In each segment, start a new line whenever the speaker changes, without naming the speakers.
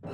What's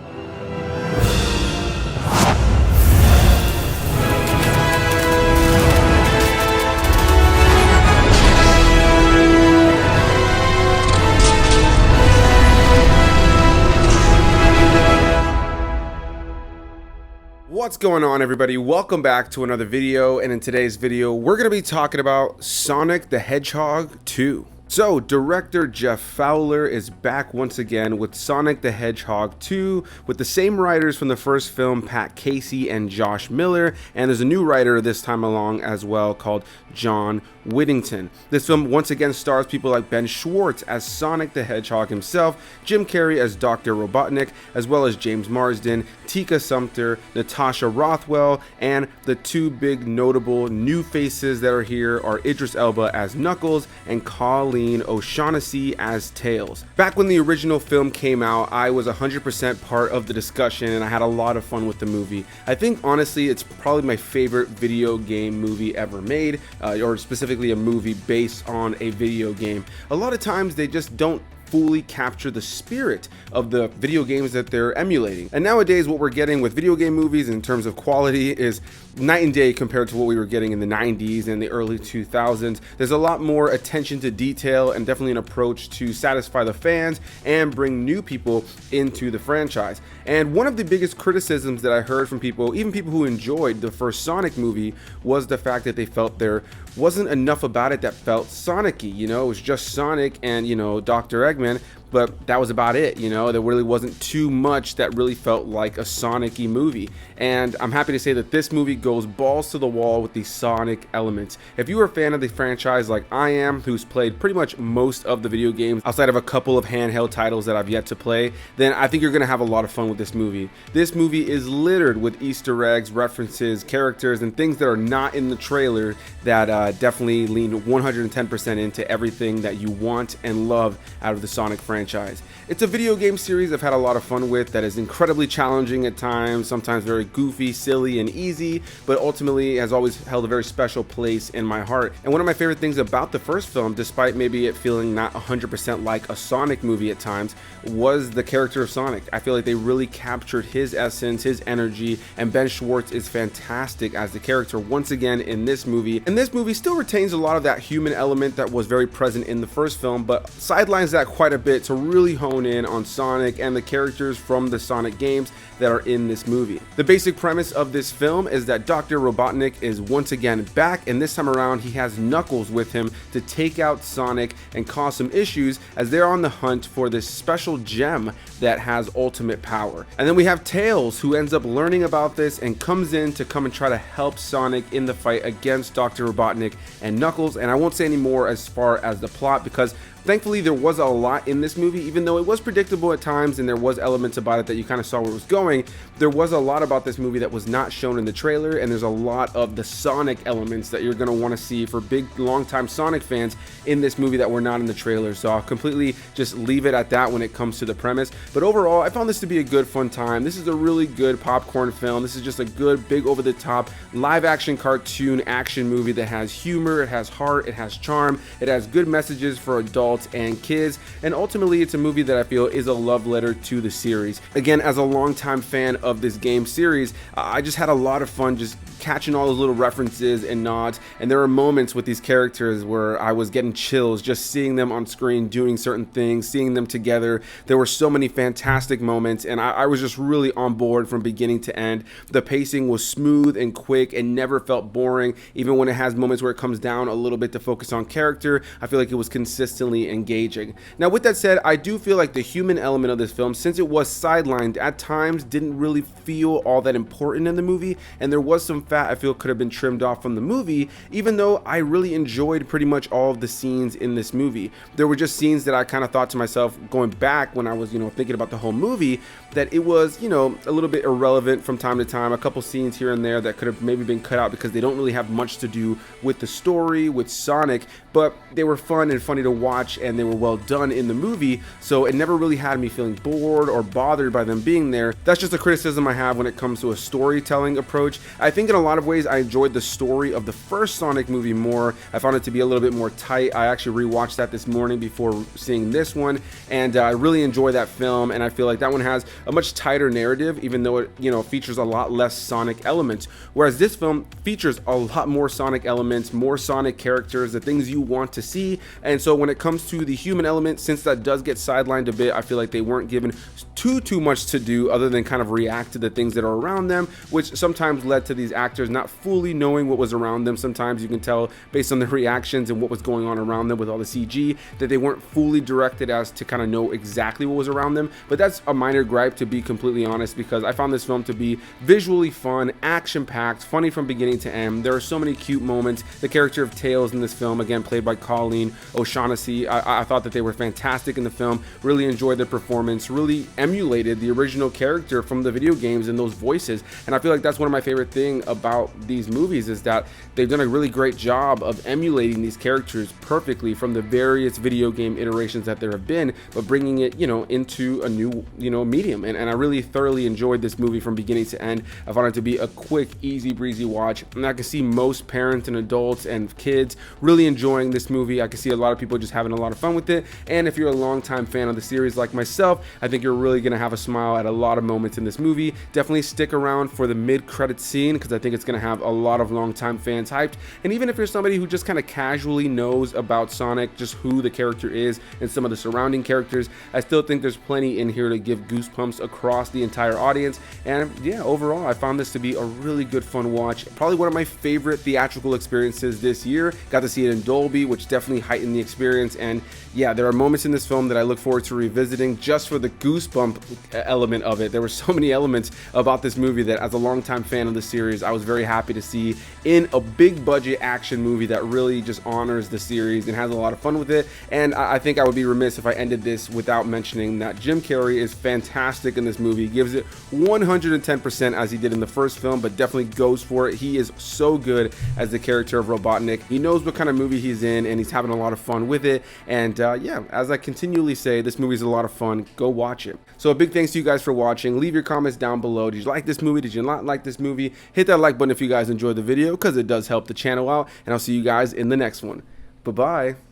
going on, everybody? Welcome back to another video, and in today's video we're going to be talking about Sonic the Hedgehog 2. So, director Jeff Fowler is back once again with Sonic the Hedgehog 2 with the same writers from the first film, Pat Casey and Josh Miller, and there's a new writer this time along as well called John Whittington. This film once again stars people like Ben Schwartz as Sonic the Hedgehog himself, Jim Carrey as Dr. Robotnik, as well as James Marsden, Tika Sumpter, Natasha Rothwell, and the two big notable new faces that are here are Idris Elba as Knuckles and Colleen O'Shaughnessy as Tails. Back when the original film came out, I was 100% part of the discussion and I had a lot of fun with the movie. I think honestly it's probably my favorite video game movie ever made, or specifically a movie based on a video game. A lot of times they just don't fully capture the spirit of the video games that they're emulating. And nowadays what we're getting with video game movies in terms of quality is night and day compared to what we were getting in the 90s and the early 2000s. There's a lot more attention to detail and definitely an approach to satisfy the fans and bring new people into the franchise. And one of the biggest criticisms that I heard from people, even people who enjoyed the first Sonic movie, was the fact that they felt there wasn't enough about it that felt Sonic-y. You know, it was just Sonic and, you know, Dr. Eggman, but that was about it. You know, there really wasn't too much that really felt like a Sonic-y movie. And I'm happy to say that this movie goes balls to the wall with the Sonic elements. If you are a fan of the franchise like I am, who's played pretty much most of the video games outside of a couple of handheld titles that I've yet to play, then I think you're gonna have a lot of fun with this movie. This movie is littered with Easter eggs, references, characters, and things that are not in the trailer that definitely lean 110% into everything that you want and love out of the Sonic franchise. It's a video game series I've had a lot of fun with that is incredibly challenging at times, sometimes very goofy, silly, and easy, but ultimately has always held a very special place in my heart. And one of my favorite things about the first film, despite maybe it feeling not 100% like a Sonic movie at times, was the character of Sonic. I feel like they really captured his essence, his energy, and Ben Schwartz is fantastic as the character once again in this movie. And this movie still retains a lot of that human element that was very present in the first film, but sidelines that quite a bit to really hone in on Sonic and the characters from the Sonic games that are in this movie. The basic premise of this film is that Dr. Robotnik is once again back, and this time around he has Knuckles with him to take out Sonic and cause some issues as they're on the hunt for this special gem that has ultimate power. And then we have Tails, who ends up learning about this and comes in to come and try to help Sonic in the fight against Dr. Robotnik and Knuckles. And I won't say any more as far as the plot because thankfully there was a lot in this movie. Even though it was predictable at times and there was elements about it that you kind of saw where it was going, there was a lot about this movie that was not shown in the trailer, and there's a lot of the Sonic elements that you're going to want to see for big long-time Sonic fans in this movie that were not in the trailer. So I'll completely just leave it at that when it comes to the premise. But overall, I found this to be a good fun time. This is a really good popcorn film. This is just a good big over-the-top live action cartoon action movie that has humor, it has heart, it has charm, it has good messages for adults and kids, and ultimately it's a movie that I feel is a love letter to the series. Again, as a longtime fan of this game series, I just had a lot of fun just catching all those little references and nods, and there are moments with these characters where I was getting chills just seeing them on screen doing certain things, seeing them together. There were so many fantastic moments, and I was just really on board from beginning to end. The pacing was smooth and quick and never felt boring. Even when it has moments where it comes down a little bit to focus on character, I feel like it was consistently engaging. Now with that said, I do feel like the human element of this film, since it was sidelined at times, didn't really feel all that important in the movie, and there was some fat I feel could have been trimmed off from the movie, even though I really enjoyed pretty much all of the scenes in this movie. There were just scenes that I kind of thought to myself going back when I was, thinking about the whole movie, that it was, a little bit irrelevant from time to time. A couple scenes here and there that could have maybe been cut out because they don't really have much to do with the story, with Sonic, but they were fun and funny to watch watch and they were well done in the movie, so it never really had me feeling bored or bothered by them being there. That's just a criticism I have when it comes to a storytelling approach. I think in a lot of ways I enjoyed the story of the first Sonic movie more. I found it to be a little bit more tight. I actually rewatched that this morning before seeing this one, and I really enjoy that film, and I feel like that one has a much tighter narrative, even though it, you know, features a lot less Sonic elements, whereas this film features a lot more Sonic elements, more Sonic characters, the things you want to see. And so when it comes to the human element, since that does get sidelined a bit, I feel like they weren't given too much to do other than kind of react to the things that are around them, which sometimes led to these actors not fully knowing what was around them. Sometimes you can tell based on the reactions and what was going on around them with all the CG that they weren't fully directed as to kind of know exactly what was around them. But that's a minor gripe, to be completely honest, because I found this film to be visually fun, action-packed, funny from beginning to end. There are so many cute moments. The character of Tails in this film, again played by Colleen O'Shaughnessy, I thought that they were fantastic in the film. Really enjoyed their performance, really emulated the original character from the video games and those voices. And I feel like that's one of my favorite things about these movies, is that they've done a really great job of emulating these characters perfectly from the various video game iterations that there have been, but bringing it, you know, into a new, you know, medium. And I really thoroughly enjoyed this movie from beginning to end. I found it to be a quick, easy breezy watch, and I can see most parents and adults and kids really enjoying this movie. I can see a lot of people just having a lot of fun with it, and if you're a longtime fan of the series like myself, I think you're really gonna have a smile at a lot of moments in this movie. Definitely stick around for the mid-credit scene, because I think it's gonna have a lot of longtime fans hyped. And even if you're somebody who just kind of casually knows about Sonic, just who the character is and some of the surrounding characters, I still think there's plenty in here to give goosebumps across the entire audience. And yeah, overall I found this to be a really good fun watch, probably one of my favorite theatrical experiences this year. Got to see it in Dolby, which definitely heightened the experience. And yeah, there are moments in this film that I look forward to revisiting just for the goosebump element of it. There were so many elements about this movie that, as a longtime fan of the series, I was very happy to see in a big budget action movie that really just honors the series and has a lot of fun with it. And I think I would be remiss if I ended this without mentioning that Jim Carrey is fantastic in this movie. He gives it 110% as he did in the first film, but definitely goes for it. He is so good as the character of Robotnik. He knows what kind of movie he's in, and he's having a lot of fun with it. And yeah, as I continually say, this movie is a lot of fun. Go watch it. So a big thanks to you guys for watching. Leave your comments down below. Did you like this movie? Did you not like this movie? Hit that like button if you guys enjoyed the video, because it does help the channel out. And I'll see you guys in the next one. Bye-bye.